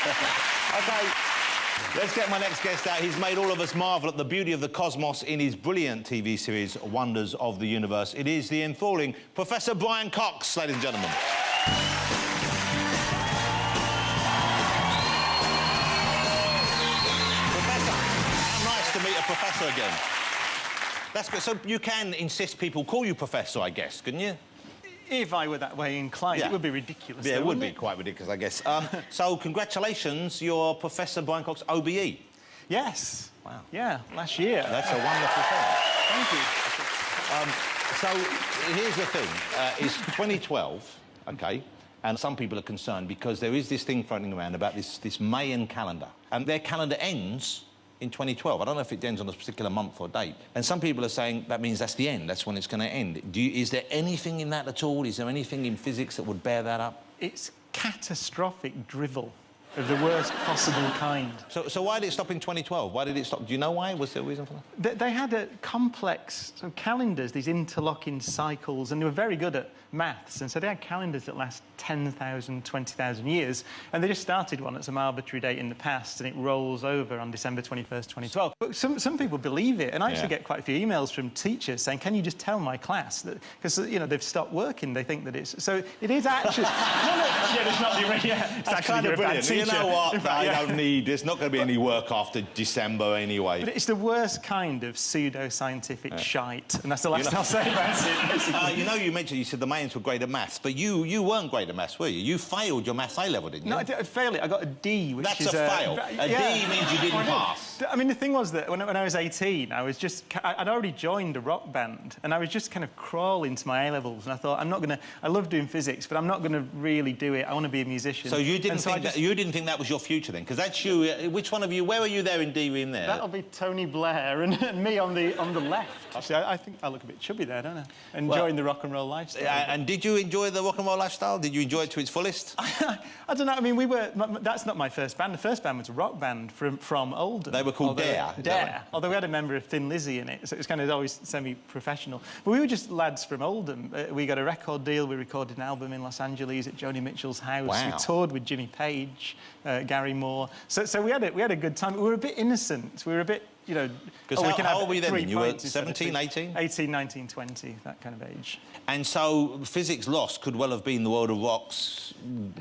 OK, let's get my next guest out. He's made all of us marvel at the beauty of the cosmos in his brilliant TV series, Wonders of the Universe. It is the enthralling Professor Brian Cox, ladies and gentlemen. Professor, how nice to meet a professor again. That's good. So you can insist people call you Professor, I guess, couldn't you? If I were that way inclined, yeah. It would be ridiculous. Yeah, though, it would be it? quite ridiculous, I guess. So, congratulations, you're Professor Brian Cox, OBE. Yes. Wow. Yeah, last year. That's a wonderful thing. Thank you. So, here's the thing. It's 2012, OK, and some people are concerned because there is this thing floating around about this Mayan calendar, and their calendar ends in 2012. I don't know if it ends on a particular month or date. And some people are saying that means that's the end, that's when it's going to end. Is there anything in that at all? Is there anything in physics that would bear that up? It's catastrophic drivel of the worst possible kind. So why did it stop in 2012? Why did it stop? Do you know why? Was there a reason for that? They had a complex calendars, these interlocking cycles, and they were very good at maths, and so they had calendars that last 10,000, 20,000 years, and they just started one at some arbitrary date in the past, and it rolls over on December 21st, 2012. But some people believe it, and I actually get quite a few emails from teachers saying, can you just tell my class that, because, you know, they've stopped working, they think that it's... So it is actually... yeah, it's not the... Yeah, it's That's kind of brilliant. You know what? I don't need... There's not going to be any work after December anyway. But it's the worst kind of pseudo-scientific shite, and that's the last I'll say about it. You know, you said the Mayans were great at maths, but you weren't great at maths, were you? You failed your maths A-level, didn't you? No, I failed it. I got a D, which That's is... a fail. A D means you didn't pass. I mean, the thing was that when I was 18, I was just... I'd already joined a rock band, and I was just kind of crawling to my A-levels, and I thought, I'm not going to... I love doing physics, but I'm not going to really do it. I want to be a musician. So you didn't you didn't think that was your future, then? Because that's you... Which one of you... Where were you there in D-Ream there? That'll be Tony Blair and me on the left. Actually, I think I look a bit chubby there, don't I? Enjoying the rock and roll lifestyle. And did you enjoy the rock and roll lifestyle? Did you enjoy it to its fullest? I don't know. I mean, that's not my first band. The first band was a rock band from Oldham. They were called Dare. Dare. Although we had a member of Thin Lizzy in it, so it was kind of always semi-professional. But we were just lads from Oldham. We got a record deal. We recorded an album in Los Angeles at Joni Mitchell's house. Wow. We toured with Jimmy Page, Gary Moore. So we had a good time. We were a bit innocent. We were a bit... You know, because how old were you then? You were 17, 18? 18, 19, 20, that kind of age. And so physics lost could well have been the world of rock's,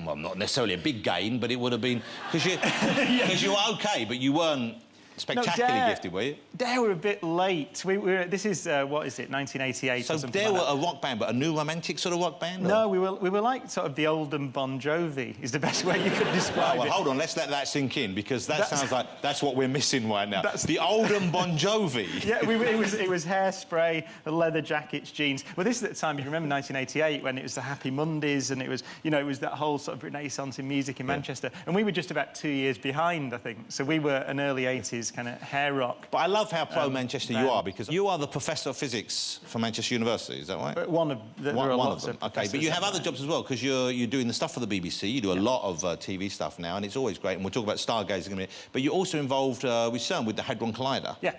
well, not necessarily a big gain, but it would have been... Because you were OK, but you weren't spectacularly gifted, were you? Dare were a bit late. This is, what is it, 1988 so or something Dare like were a rock band, but a new romantic sort of rock band? No, we were like sort of the Oldham Bon Jovi, is the best way you could describe it. Hold on, let's let that sink in, because that sounds like that's what we're missing right now. The Oldham Bon Jovi. Yeah, it was hairspray, leather jackets, jeans. Well, this is at the time, you remember 1988, when it was the Happy Mondays, and it was, you know, it was that whole sort of renaissance in music in Manchester. And we were just about 2 years behind, I think. So we were an early 80s kind of hair rock. But I love how pro-Manchester you are, because you are the Professor of Physics for Manchester University, is that right? One of them. OK, but you have other jobs as well, because you're doing the stuff for the BBC, you do a lot of TV stuff now, and it's always great, and we'll talk about stargazing in a minute. But you're also involved with CERN, with the Hadron Collider. Yeah.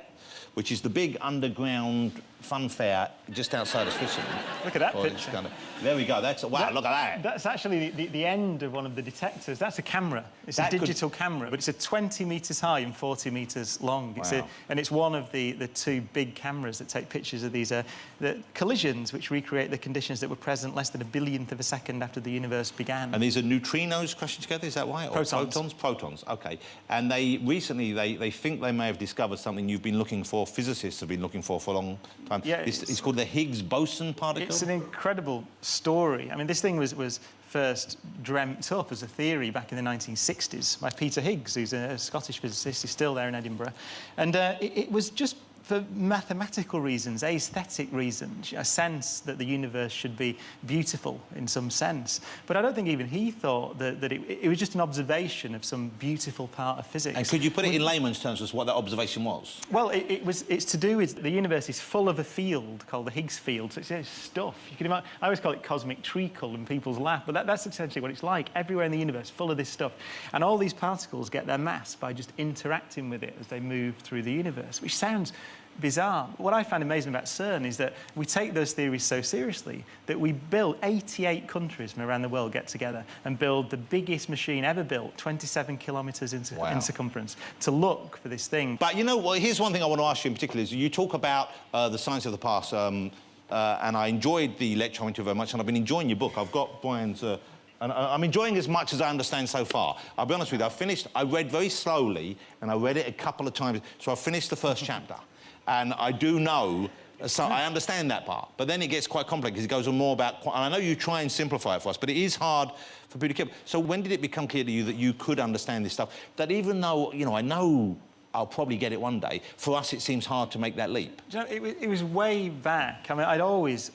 Which is the big underground fun fair just outside of Switzerland. Look at that picture. There we go. Wow, look at that. That's actually the end of one of the detectors. That's a camera. It's a digital camera, but it's 20 metres high and 40 metres long. Wow. And it's one of the two big cameras that take pictures of these the collisions, which recreate the conditions that were present less than a billionth of a second after the universe began. And these are neutrinos crashing together, is that right? Protons. Protons, OK. And they think they may have discovered something you've been looking for, physicists have been looking for a long time. Yeah, it's called the Higgs boson particle. It's an incredible story. I mean, this thing was first dreamt up as a theory back in the 1960s by Peter Higgs, who's a Scottish physicist. He's still there in Edinburgh. And it was just for mathematical reasons, aesthetic reasons, a sense that the universe should be beautiful in some sense. But I don't think even he thought that it was just an observation of some beautiful part of physics. And could you put it in layman's terms as what that observation was? Well, it's to do with the universe is full of a field called the Higgs field. So it's stuff. You can imagine, I always call it cosmic treacle, and people's laugh, but that's essentially what it's like. Everywhere in the universe, full of this stuff. And all these particles get their mass by just interacting with it as they move through the universe, which sounds bizarre. What I find amazing about CERN is that we take those theories so seriously that we build 88 countries from around the world get together and build the biggest machine ever built, 27 kilometres in circumference, to look for this thing. But you know what? Here's one thing I want to ask you in particular: is you talk about the science of the past, and I enjoyed the lecture I went to very much, and I've been enjoying your book. I've got Brian's. And I'm enjoying as much as I understand so far. I'll be honest with you, I read very slowly, and I read it a couple of times, so I finished the first chapter. And I do know, so I understand that part, but then it gets quite complex because it goes on more about, and I know you try and simplify it for us, but it is hard for people to keep. So when did it become clear to you that you could understand this stuff? That even though, you know, I know I'll probably get it one day, for us it seems hard to make that leap. You know, it was way back. I mean, I'd always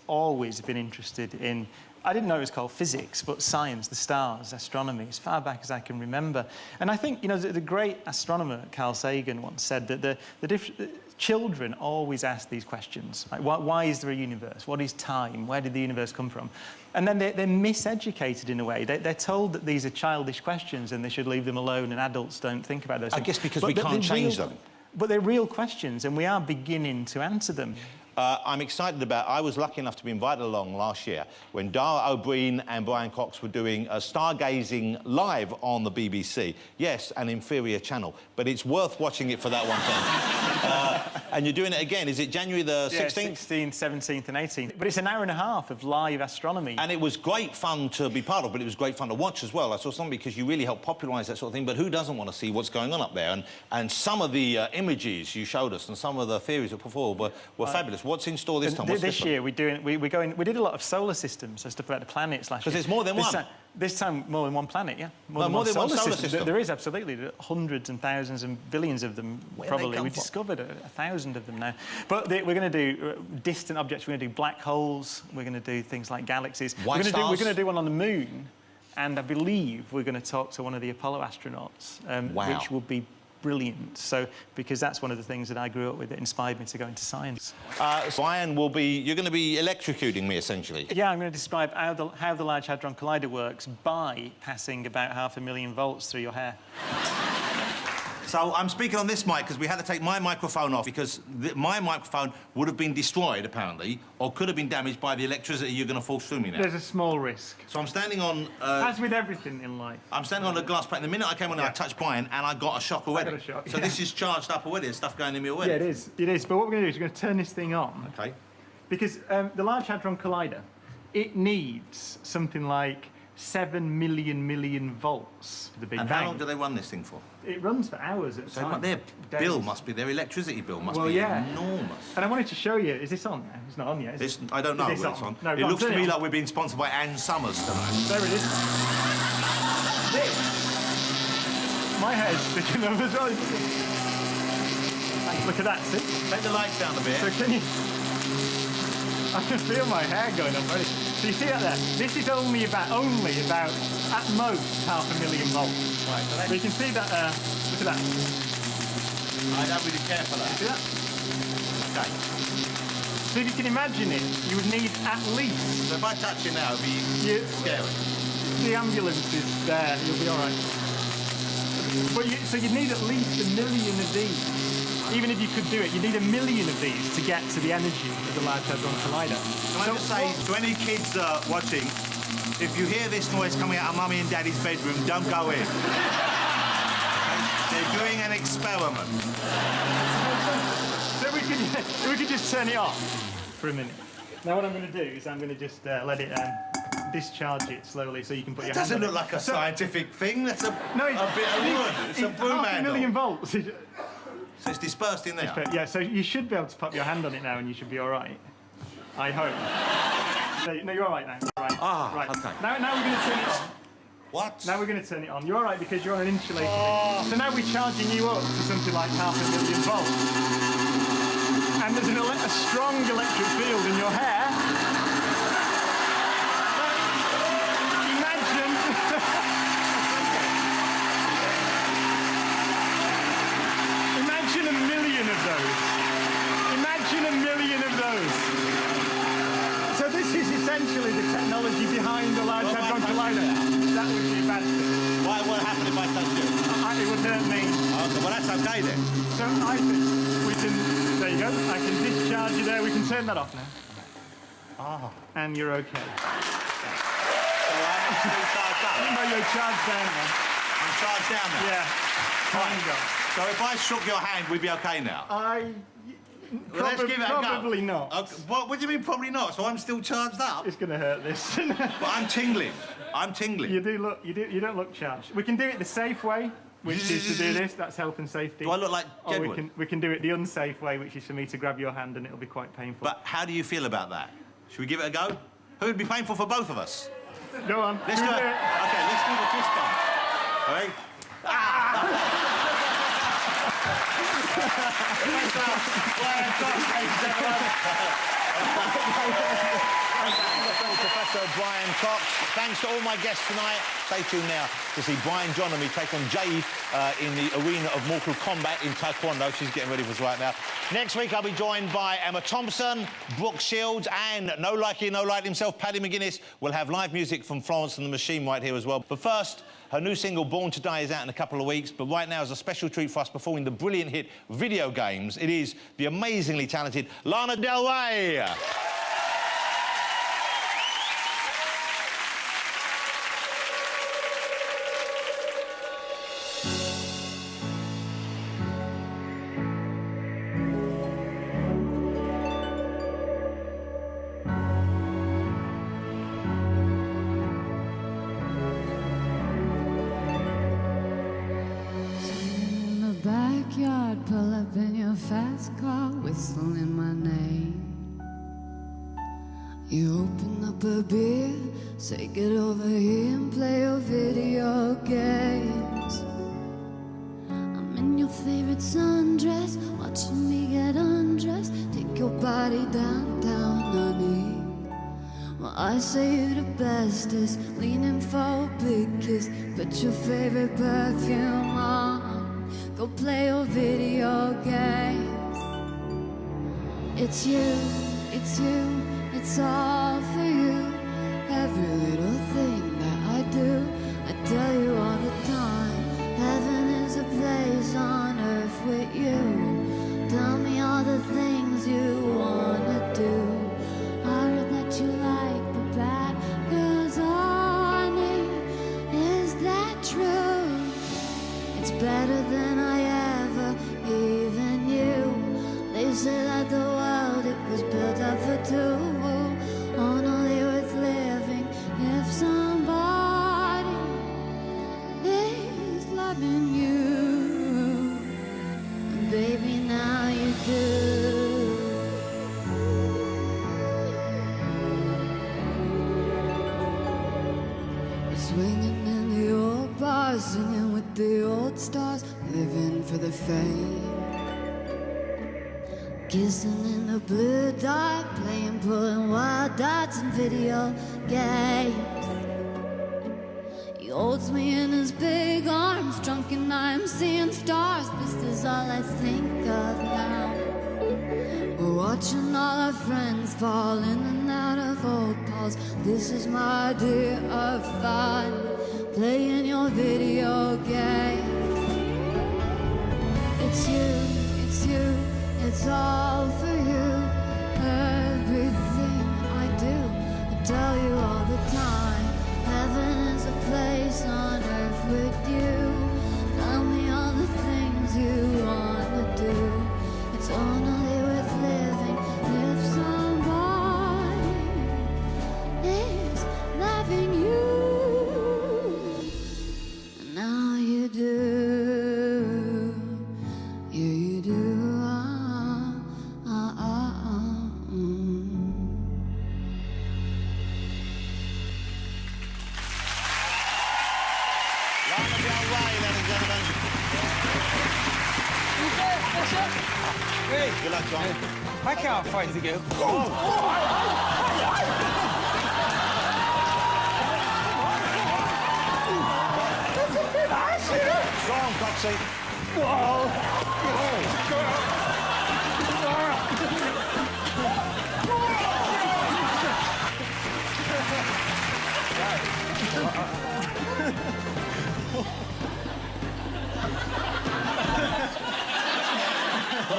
been interested in, I didn't know it was called physics, but science, the stars, astronomy, as far back as I can remember. And I think, you know, the great astronomer Carl Sagan once said that children always ask these questions. Like, why is there a universe? What is time? Where did the universe come from? And then they're miseducated in a way. They're told that these are childish questions and they should leave them alone, and adults don't think about those things. I guess because we can't change them. But they're real questions, and we are beginning to answer them. I'm excited about... I was lucky enough to be invited along last year when Dara O'Brien and Brian Cox were doing stargazing live on the BBC. Yes, an inferior channel, but it's worth watching it for that one thing. And you're doing it again. Is it January the 16th? Yeah, 16th, 17th and 18th. But it's an hour and a half of live astronomy. And it was great fun to be part of, but it was great fun to watch as well. I saw something because you really helped popularise that sort of thing, but who doesn't want to see what's going on up there? And some of the images you showed us and some of the theories that put forward were fabulous. What's in store this time? This year we did a lot of solar systems, so stuff about the planets last year. Because there's more than one. This time, more than one planet, yeah. More than one solar system. There is, absolutely. There are hundreds and thousands and billions of them, probably. We've discovered 1,000 of them now. But we're going to do distant objects. We're going to do black holes. We're going to do things like galaxies. White stars. We're going to do one on the moon. And I believe we're going to talk to one of the Apollo astronauts, which will be brilliant. So, because that's one of the things that I grew up with that inspired me to go into science. Brian will be... You're going to be electrocuting me, essentially. Yeah, I'm going to describe how the Large Hadron Collider works by passing about 500,000 volts through your hair. So I'm speaking on this mic because we had to take my microphone off because my microphone would have been destroyed, apparently, or could have been damaged by the electricity you're going to force through me now. There's a small risk. So I'm standing on... As with everything in life. I'm standing on a glass plate. And the minute I came on, I touched Brian, and I got a shock already. I got a shock, so this is charged up already. There's stuff going in me already. Yeah, it is. It is. But what we're going to do is we're going to turn this thing on. OK. Because the Large Hadron Collider, it needs something like 7 million volts for the Big Bang. And how long do they run this thing for? It runs for hours at a time. Their bill must be, their electricity bill must be enormous. And I wanted to show you, is this on now? It's not on yet, is it? I don't know whether it's on. No, it looks to me like we're being sponsored by Ann Summers tonight. There it is. This. My hair's sticking up as well. Look at that, see? Take the lights down a bit. So can you... I can feel my hair going up already. So you see that there? This is only about, at most, 500,000 volts. Right, so you can see that there. Look at that. I don't really care for that. See that? Okay. So if you can imagine it, you would need at least... So if I touch you now, it'd be scary. The ambulance is there, you'll be all right. But so you'd need at least 1 million of these. Even if you could do it, you need 1 million of these to get to the energy of the Large Hadron Collider. Can I just say to any kids watching, if you hear this noise coming out of Mummy and Daddy's bedroom, don't go in. They're doing an experiment. So we could just turn it off for a minute. Now what I'm going to do is I'm going to just let it discharge it slowly so you can put your hand on it. It doesn't look like a scientific thing. That's a bit of wood. It's a broom handle. 500,000 volts. So it's dispersed in there? Yeah, so you should be able to pop your hand on it now and you should be all right. I hope. No, you're all right now. All right. Right. OK. Now we're going to turn it on. What? Now we're going to turn it on. You're all right because you're on an insulator. So now we're charging you up to something like 500,000 volts. And there's a strong electric field in your hair. Imagine 1 million of those. Imagine 1 million of those. So this is essentially the technology behind the Large Hadron Collider. That would be a bad thing. What happened if I touched you? It would hurt certainly. Okay, well, that's okay then. So I think we can... There you go. I can discharge you there. We can turn that off now. Oh. And you're OK. So I'm still charged up? No, you're charged down now. I'm charged down now? Yeah. Kind of. So if I shook your hand, we'd be OK now? Well, let's give it a go. Probably not. Okay. What do you mean probably not? So I'm still charged up? It's going to hurt this. But I'm tingling. I'm tingling. You don't look charged. We can do it the safe way, which is to do this. That's health and safety. Do I look like Jedward? Or we can do it the unsafe way, which is for me to grab your hand and it'll be quite painful. But how do you feel about that? Should we give it a go? Who would be painful for both of us? Go on. Let's do it. OK, let's do the fist bump. All right? Professor Brian Cox. Thanks to all my guests tonight. Stay tuned now to see Brian John and me take on Jade in the arena of Mortal Kombat in Taekwondo. She's getting ready for us right now. Next week, I'll be joined by Emma Thompson, Brooke Shields, and no likey, no light himself, Paddy McGuinness. We'll have live music from Florence and the Machine right here as well. But first, her new single, Born to Die, is out in a couple of weeks, but right now is a special treat for us performing the brilliant hit Video Games. It is the amazingly talented Lana Del Rey. Pull up in your fast car, whistling my name. You open up a beer, say get over here and play your video games. I'm in your favorite sundress, watching me get undressed. Take your body downtown, honey. Well, I say you're the bestest, leaning for a big kiss. Put your favorite perfume on, go play your video games. It's you, it's you, it's all for you. Every little thing that I do, I tell you all the time. Heaven is a place on earth with you. Tell me all the things you wanna do. I heard that you like the bad girls, honey. Is that true? It's better than I ever even knew. They say that the world, it was built up for two. Only worth living if somebody is loving you. And baby, now you do. Swinging in the old bars, singing with the old stars, living for the fame. Kissing in the blue dark, playing, pulling wild dots in video games. He holds me in his big arms, drunk and I'm seeing stars. This is all I think of now. We're watching all our friends fall in and out of old calls. This is my idea of fun, playing your video games. It's you, it's you, it's all for you. Everything I do, I tell you all the time. Heaven is a place on earth with you. Tell me all the things you wanna do. It's only worth living if somebody is loving you. And now you do. Yeah, you do. Lana Del Rey, ladies and gentlemen. Hey, Good luck, John. I can't fight the girl. Go on, Coxie.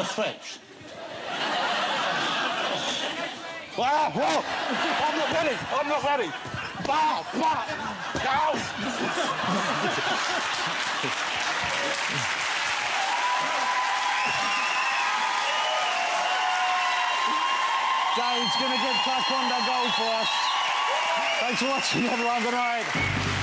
a stretch. Wow, whoa! I'm not ready. I'm not ready. Bow, bow, down. Jade's going to get taekwondo gold for us. Thanks for watching, everyone. Good night.